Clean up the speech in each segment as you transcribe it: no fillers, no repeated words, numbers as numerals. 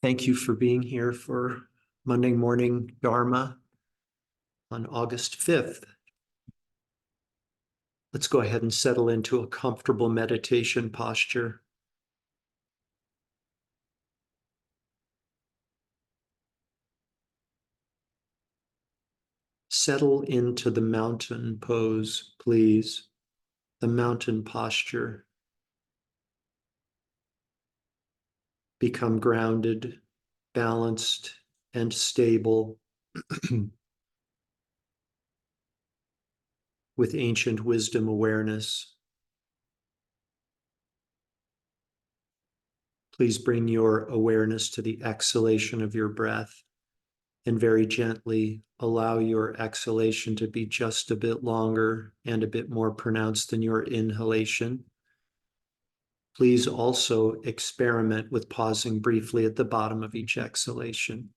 Thank you for being here for Monday morning Dharma on August 5th. Let's go ahead and settle into a comfortable meditation posture. Settle into the mountain pose, please, the mountain posture. Become grounded, balanced, and stable with ancient wisdom awareness. Please bring your awareness to the exhalation of your breath and very gently allow your exhalation to be just a bit longer and a bit more pronounced than your inhalation. Please also experiment with pausing briefly at the bottom of each exhalation.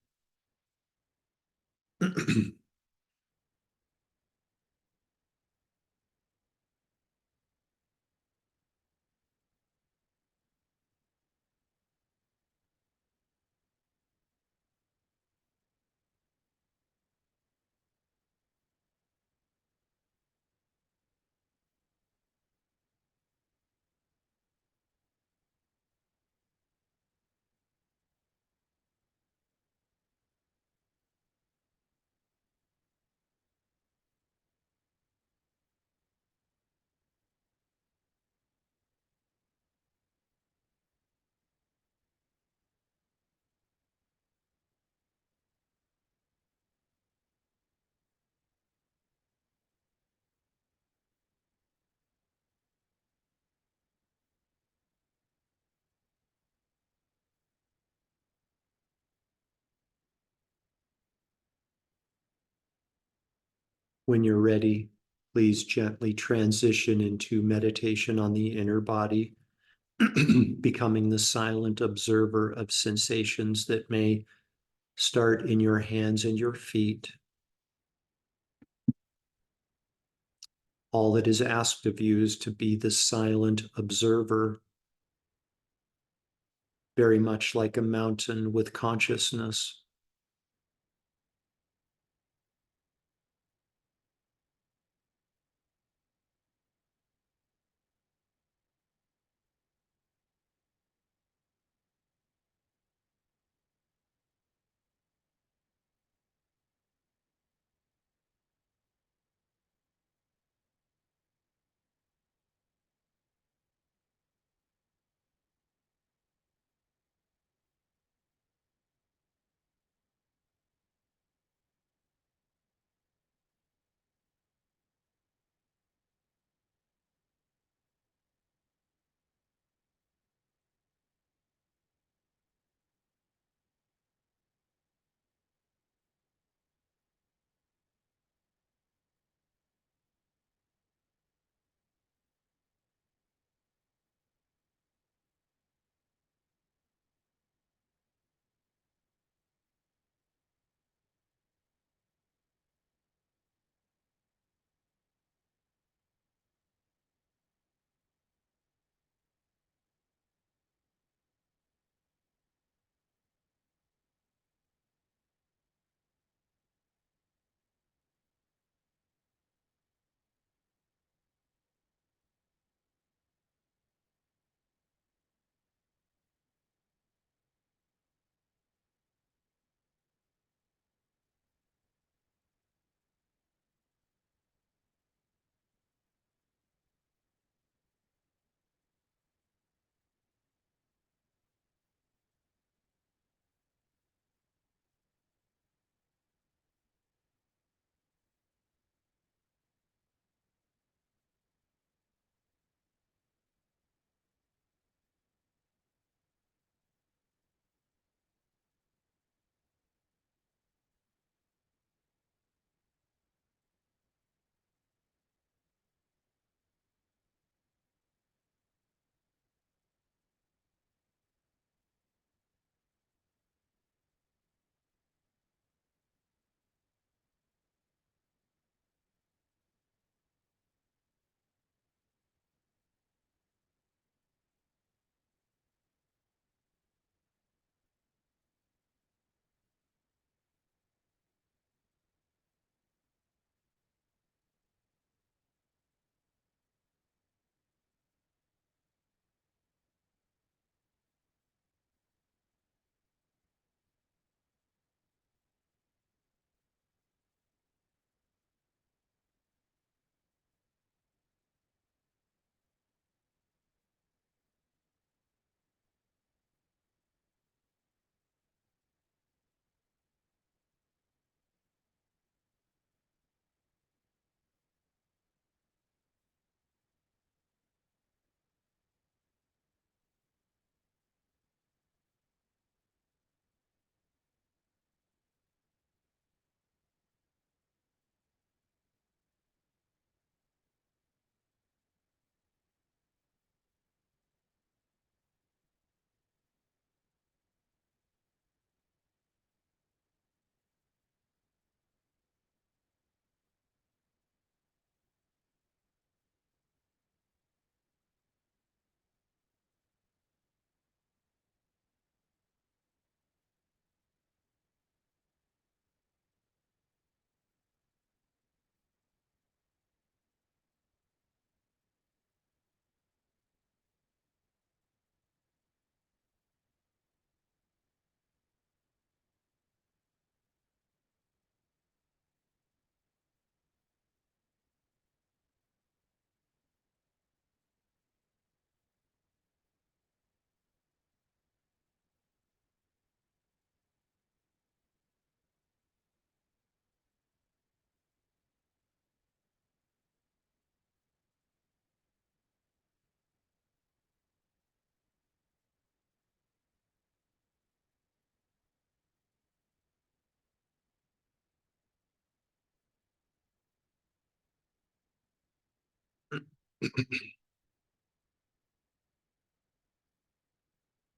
When you're ready, please gently transition into meditation on the inner body, becoming the silent observer of sensations that may start in your hands and your feet. All that is asked of you is to be the silent observer, very much like a mountain with consciousness.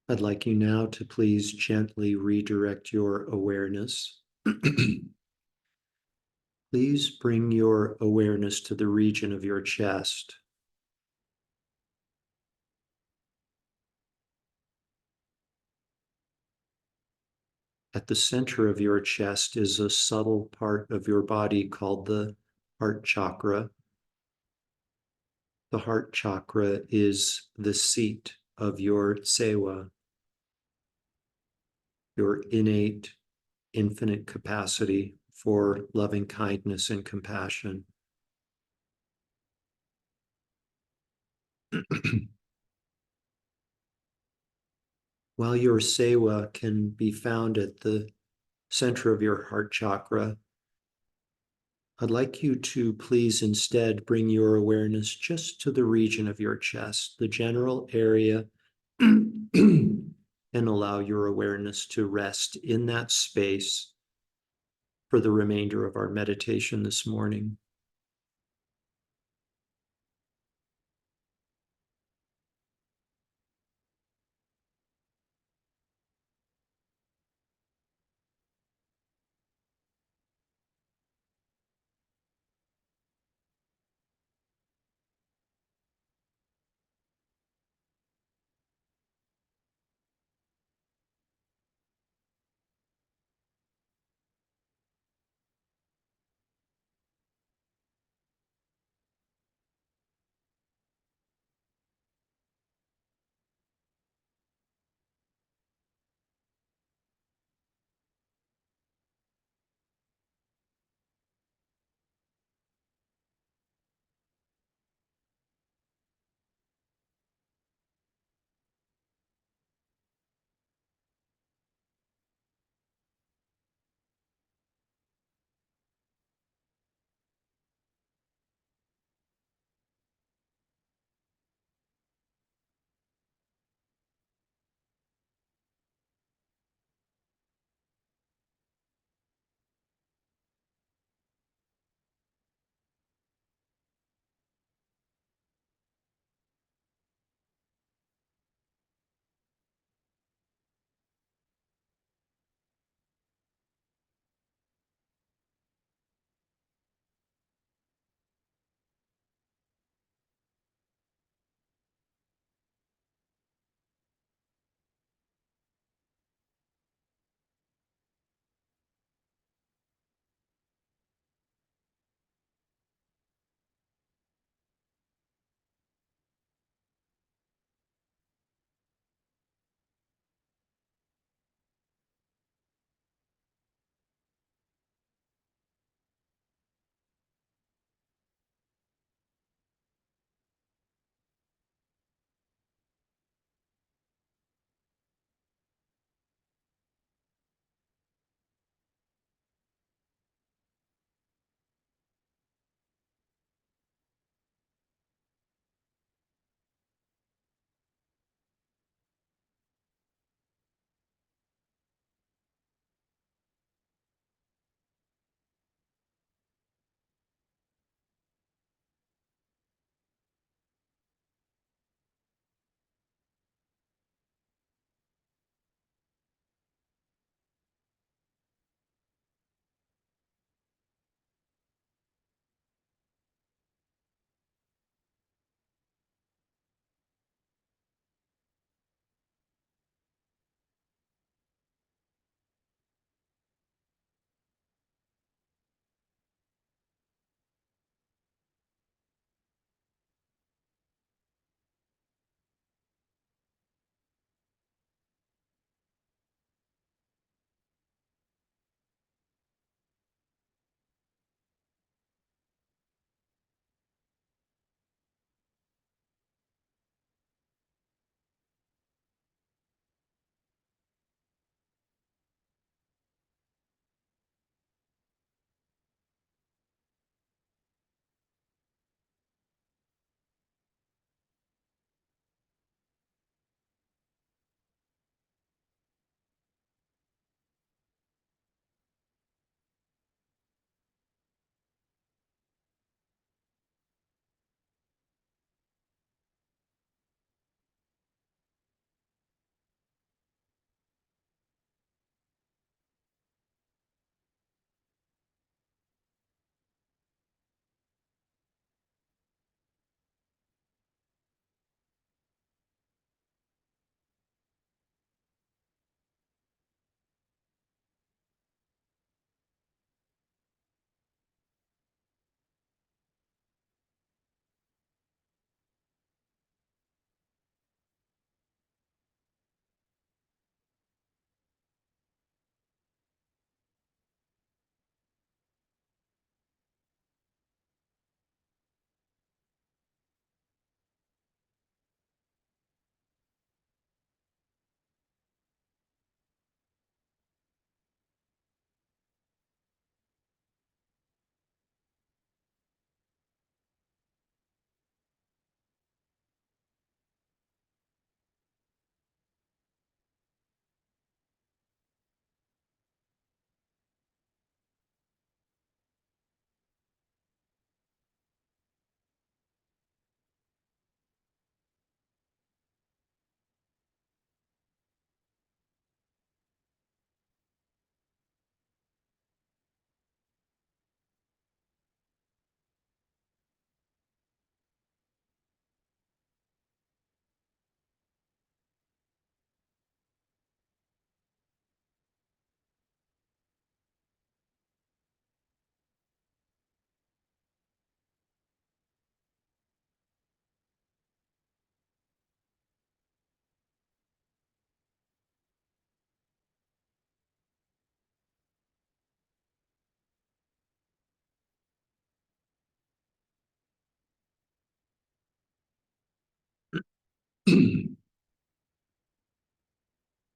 I'd like you now to please gently redirect your awareness. Please bring your awareness to the region of your chest. At the center of your chest is a subtle part of your body called the heart chakra. The heart chakra is the seat of your Tsewa, your innate, infinite capacity for loving kindness and compassion. While your sewa can be found at the center of your heart chakra, I'd like you to please instead bring your awareness just to the region of your chest, the general area, and allow your awareness to rest in that space for the remainder of our meditation this morning.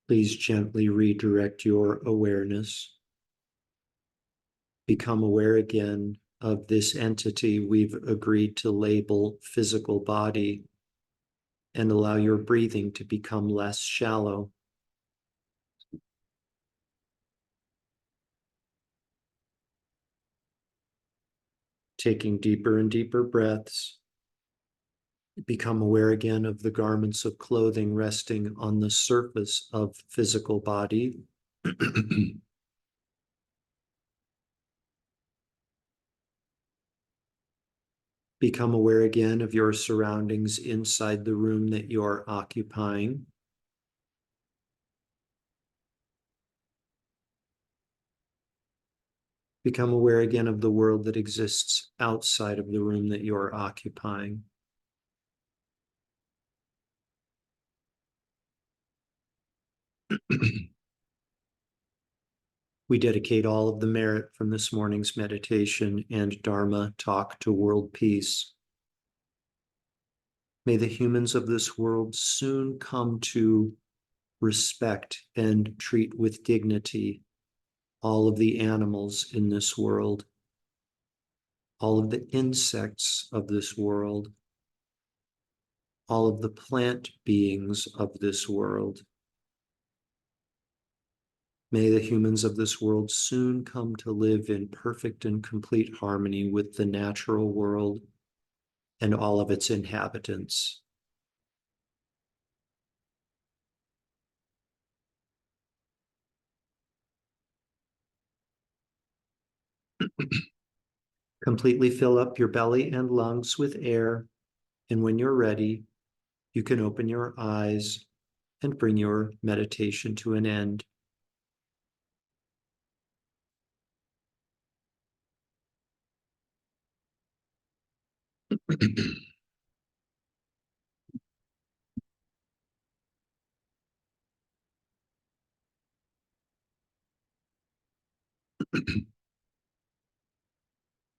Please gently redirect your awareness. Become aware again of this entity we've agreed to label physical body, and allow your breathing to become less shallow. Taking deeper and deeper breaths, become aware again of the garments of clothing resting on the surface of physical body. Become aware again of your surroundings inside the room that you're occupying. Become aware again of the world that exists outside of the room that you're occupying. We dedicate all of the merit from this morning's meditation and Dharma talk to world peace. May the humans of this world soon come to respect and treat with dignity all of the animals in this world, all of the insects of this world, all of the plant beings of this world. May the humans of this world soon come to live in perfect and complete harmony with the natural world and all of its inhabitants. Completely fill up your belly and lungs with air, and when you're ready, you can open your eyes and bring your meditation to an end.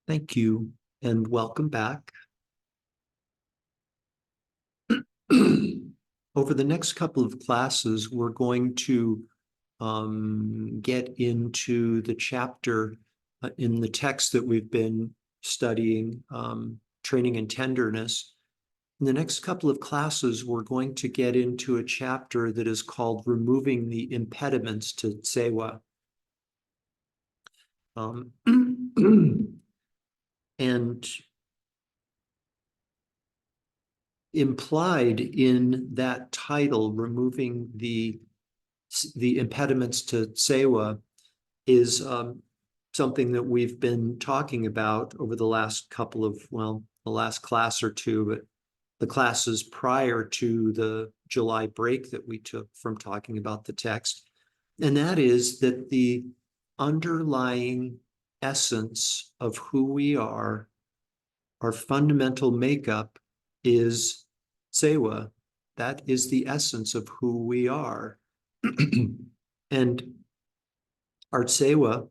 Thank you, and welcome back. Over the next couple of classes, we're going to get into the chapter in the text that we've been studying, Training in Tenderness. In the next couple of classes, we're going to get into a chapter that is called Removing the Impediments to Tsewa. And implied in that title, Removing the Impediments to Tsewa, is something that we've been talking about over the last couple of, well, the last class or two, but the classes prior to the July break that we took from talking about the text. And that is that the underlying essence of who we are, our fundamental makeup, is Tsewa. That is the essence of who we are. And our Tsewa,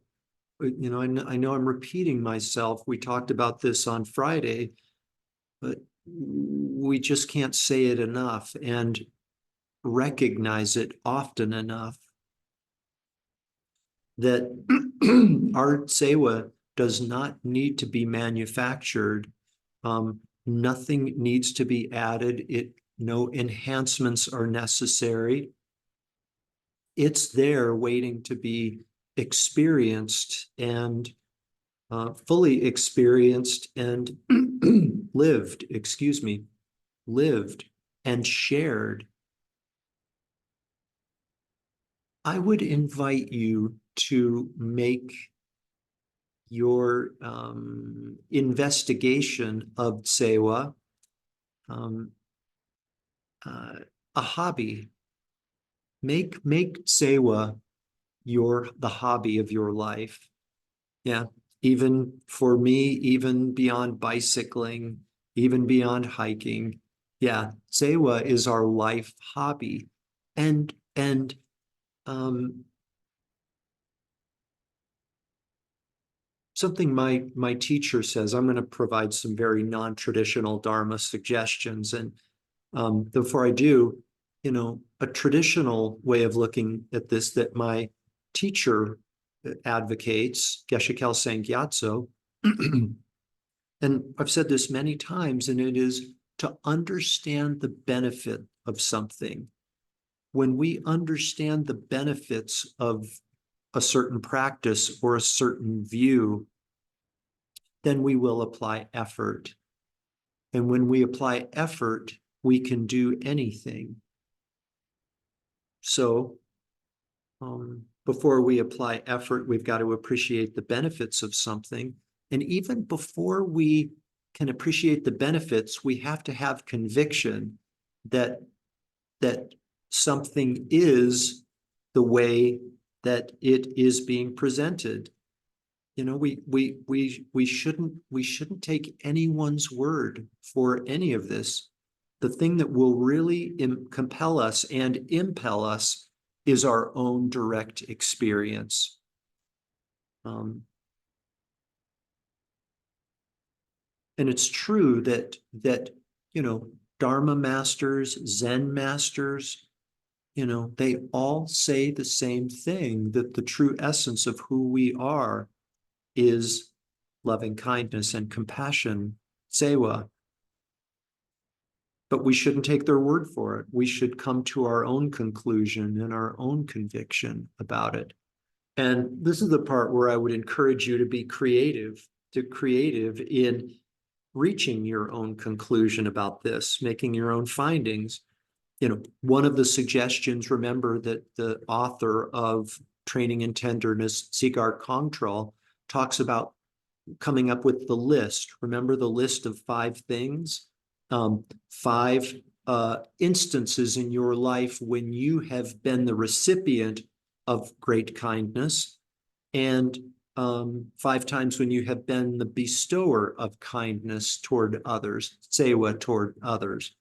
you know, I know I'm repeating myself. We talked about this on Friday, but we just can't say it enough and recognize it often enough, that our Tsewa does not need to be manufactured. Nothing needs to be added. No enhancements are necessary. It's there waiting to be experienced and fully experienced and lived and shared. I would invite you to make your investigation of Tsewa a hobby. Make Tsewa the hobby of your life. Yeah, even for me, even beyond bicycling, even beyond hiking. Yeah, Tsewa is our life hobby. And something my teacher says, I'm going to provide some very non-traditional Dharma suggestions. And Before I do, a traditional way of looking at this that my teacher advocates, Geshe Kelsang Gyatso, and I've said this many times, and it is to understand the benefit of something. When we understand the benefits of a certain practice or a certain view, then we will apply effort. And when we apply effort, we can do anything. So before we apply effort, we've got to appreciate the benefits of something. And even before we can appreciate the benefits, we have to have conviction that something is the way that it is being presented. We shouldn't take anyone's word for any of this. The thing that will really compel us and impel us is our own direct experience. And it's true that Dharma masters, Zen masters, they all say the same thing, that the true essence of who we are is loving kindness and compassion, Tsewa. But we shouldn't take their word for it. We should come to our own conclusion and our own conviction about it. And this is the part where I would encourage you to be creative in reaching your own conclusion about this, making your own findings. One of the suggestions, remember that the author of Training in Tenderness, Tsewa Kongtrul, talks about coming up with the list. Remember the list of 5 things? 5 instances in your life when you have been the recipient of great kindness, and 5 times when you have been the bestower of kindness toward others, sewa, toward others.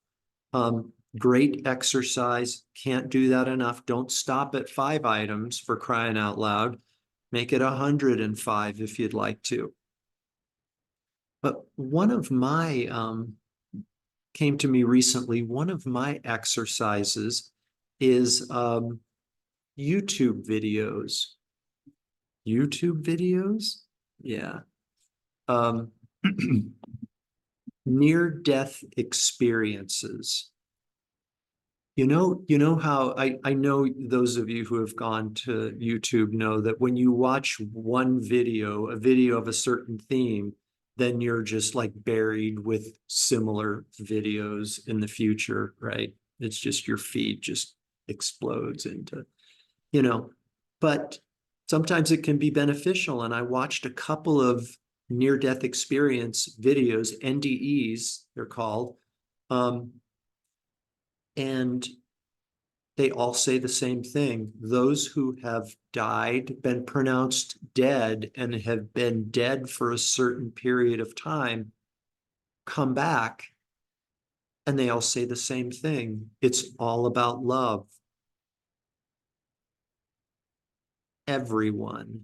Great exercise. Can't do that enough. Don't stop at 5 items, for crying out loud. Make it 105 if you'd like to. But one of my came to me recently, one of my exercises is YouTube videos. YouTube videos? Yeah. Near-death experiences. You know how I know those of you who have gone to YouTube know that when you watch one video, a video of a certain theme, then you're just like buried with similar videos in the future, right? It's just your feed just explodes into, but sometimes it can be beneficial. And I watched a couple of near-death experience videos, NDEs, they're called. And they all say the same thing. Those who have died, been pronounced dead, and have been dead for a certain period of time, come back, and they all say the same thing. It's all about love. Everyone.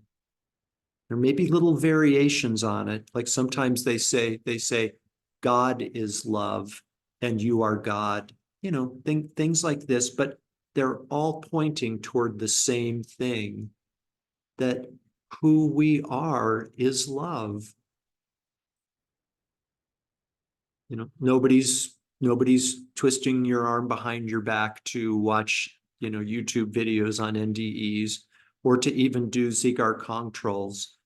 There may be little variations on it. Like sometimes they say, God is love and you are God. Things like this, but they're all pointing toward the same thing, that who we are is love. Nobody's twisting your arm behind your back to watch, YouTube videos on NDEs, or to even do Tsewa Kongtrul's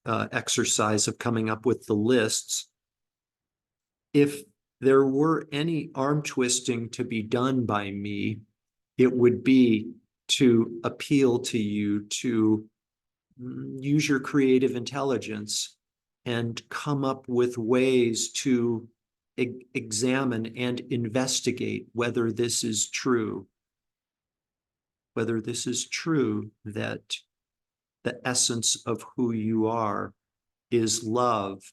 exercise of coming up with the lists. If there were any arm twisting to be done by me, it would be to appeal to you to use your creative intelligence and come up with ways to examine and investigate whether this is true. Whether this is true, that the essence of who you are is love,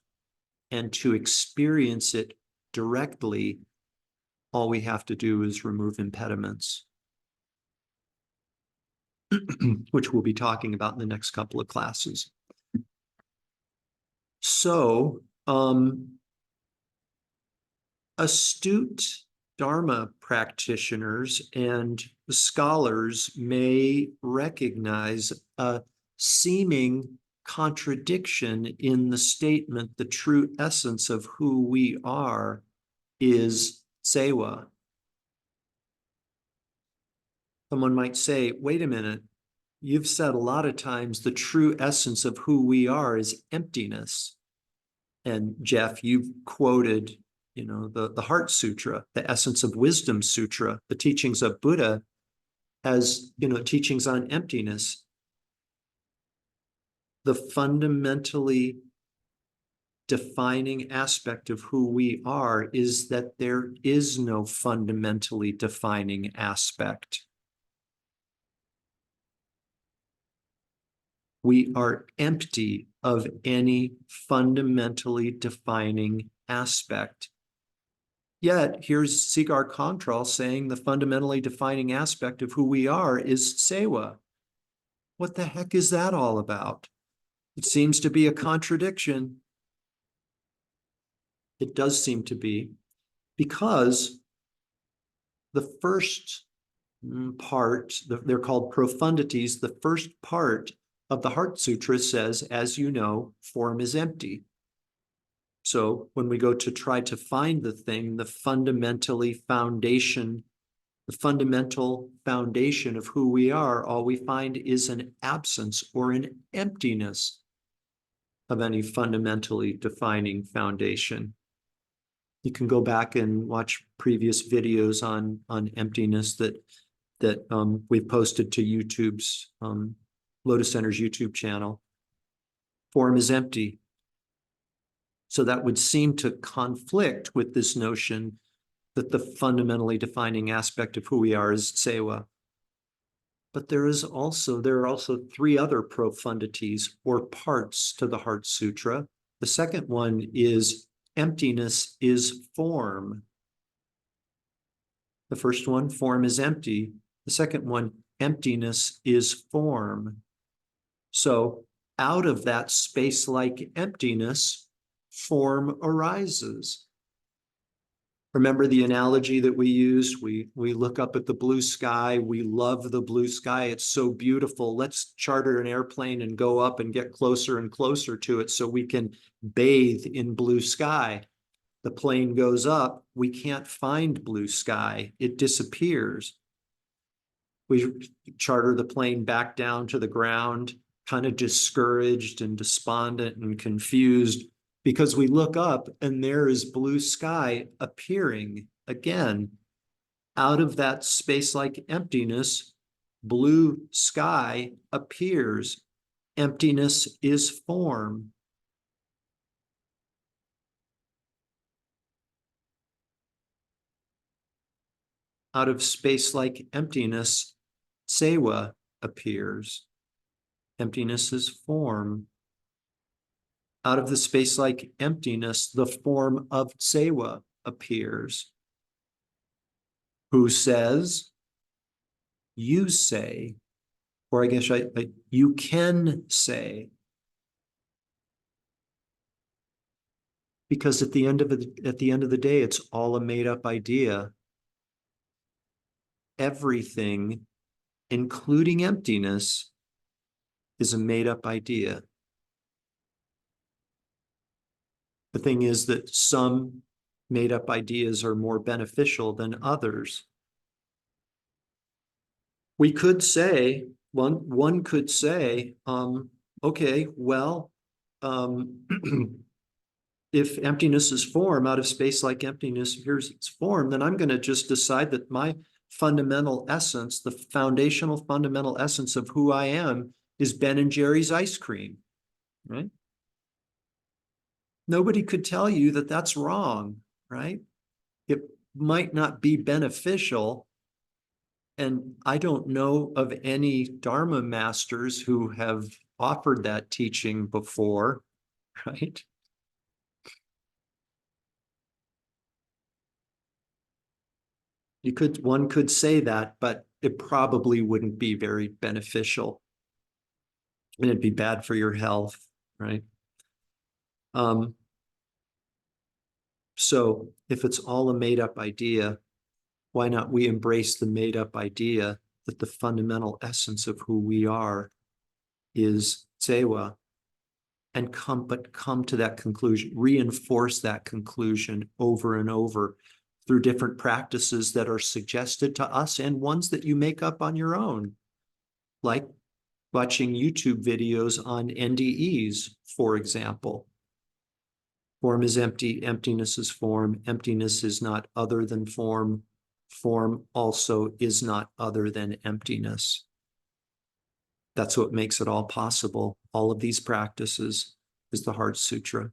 and to experience it directly, all we have to do is remove impediments, which we'll be talking about in the next couple of classes. So, astute Dharma practitioners and scholars may recognize a seeming contradiction in the statement, the true essence of who we are is Tsewa. Someone might say, wait a minute, you've said a lot of times the true essence of who we are is emptiness. And Jeff, you've quoted, the Heart Sutra, the Essence of Wisdom Sutra, the teachings of Buddha as, teachings on emptiness. The fundamentally defining aspect of who we are is that there is no fundamentally defining aspect. We are empty of any fundamentally defining aspect. Yet, here's Sigar Contral saying the fundamentally defining aspect of who we are is sewa. What the heck is that all about? It seems to be a contradiction. It does seem to be, because the first part, they're called profundities, the first part of the Heart Sutra says, as you know, form is empty. So when we go to try to find the thing, the fundamental foundation of who we are, all we find is an absence or an emptiness of any fundamentally defining foundation. You can go back and watch previous videos on emptiness that we've posted to YouTube's Lotus Center's YouTube channel. Form is empty. So that would seem to conflict with this notion that the fundamentally defining aspect of who we are is sewa. But there are also three other profundities or parts to the Heart Sutra. The second one is emptiness is form. The first one, form is empty. The second one, emptiness is form. So out of that space-like emptiness, form arises. Remember the analogy that we used? We look up at the blue sky. We love the blue sky. It's so beautiful. Let's charter an airplane and go up and get closer and closer to it so we can bathe in blue sky. The plane goes up. We can't find blue sky. It disappears. We charter the plane back down to the ground, kind of discouraged and despondent and confused, because we look up and there is blue sky appearing again. Out of that space-like emptiness, blue sky appears. Emptiness is form. Out of space-like emptiness, sewa appears. Emptiness is form. Out of the space-like emptiness, the form of Tsewa appears. Who says? You say, or I guess you can say. Because at the end of the day, it's all a made-up idea. Everything, including emptiness, is a made-up idea. The thing is that some made-up ideas are more beneficial than others. We could say, one could say, okay, well, if emptiness is form, out of space like emptiness, here's its form, then I'm going to just decide that my fundamental essence, the foundational fundamental essence of who I am, is Ben and Jerry's ice cream, right? Nobody could tell you that that's wrong, right? It might not be beneficial. And I don't know of any Dharma masters who have offered that teaching before, right? One could say that, but it probably wouldn't be very beneficial. And it'd be bad for your health, right? So if it's all a made up idea, why not we embrace the made up idea that the fundamental essence of who we are is Tsewa, and come to that conclusion, reinforce that conclusion over and over through different practices that are suggested to us and ones that you make up on your own, like watching YouTube videos on NDEs, for example. Form is empty, emptiness is form, emptiness is not other than form, form also is not other than emptiness. That's what makes it all possible. All of these practices is the Heart Sutra.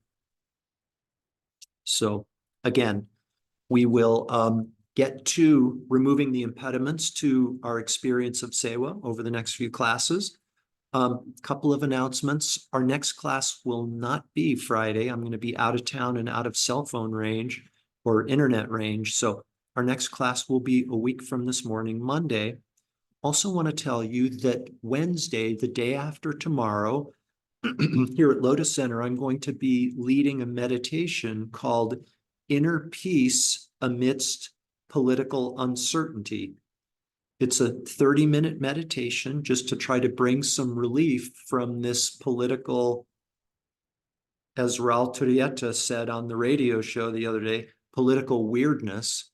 So again, we will get to removing the impediments to our experience of Sewa over the next few classes. Couple of announcements. Our next class will not be Friday. I'm going to be out of town and out of cell phone range or internet range. So our next class will be a week from this morning, Monday. Also want to tell you that Wednesday, the day after tomorrow, here at Lotus Center, I'm going to be leading a meditation called Inner Peace Amidst Political Uncertainty. It's a 30-minute meditation just to try to bring some relief from this political, as Raul Turrieta said on the radio show the other day, political weirdness,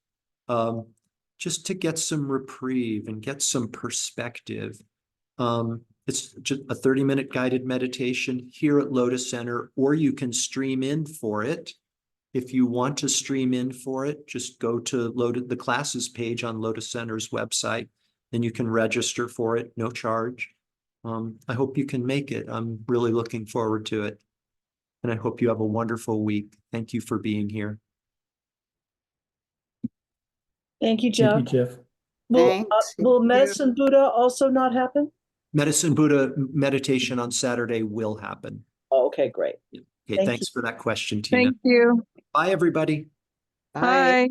just to get some reprieve and get some perspective. It's just a 30-minute guided meditation here at Lotus Center, or you can stream in for it. If you want to stream in for it, just go to the classes page on Lotus Center's website, and you can register for it, no charge. I hope you can make it. I'm really looking forward to it. And I hope you have a wonderful week. Thank you for being here. Thank you, Jeff. Thank you, Jeff. Will Medicine Buddha also not happen? Medicine Buddha meditation on Saturday will happen. Oh, okay, great. Okay, thanks for that question, Tina. Thank you. Bye, everybody. Bye.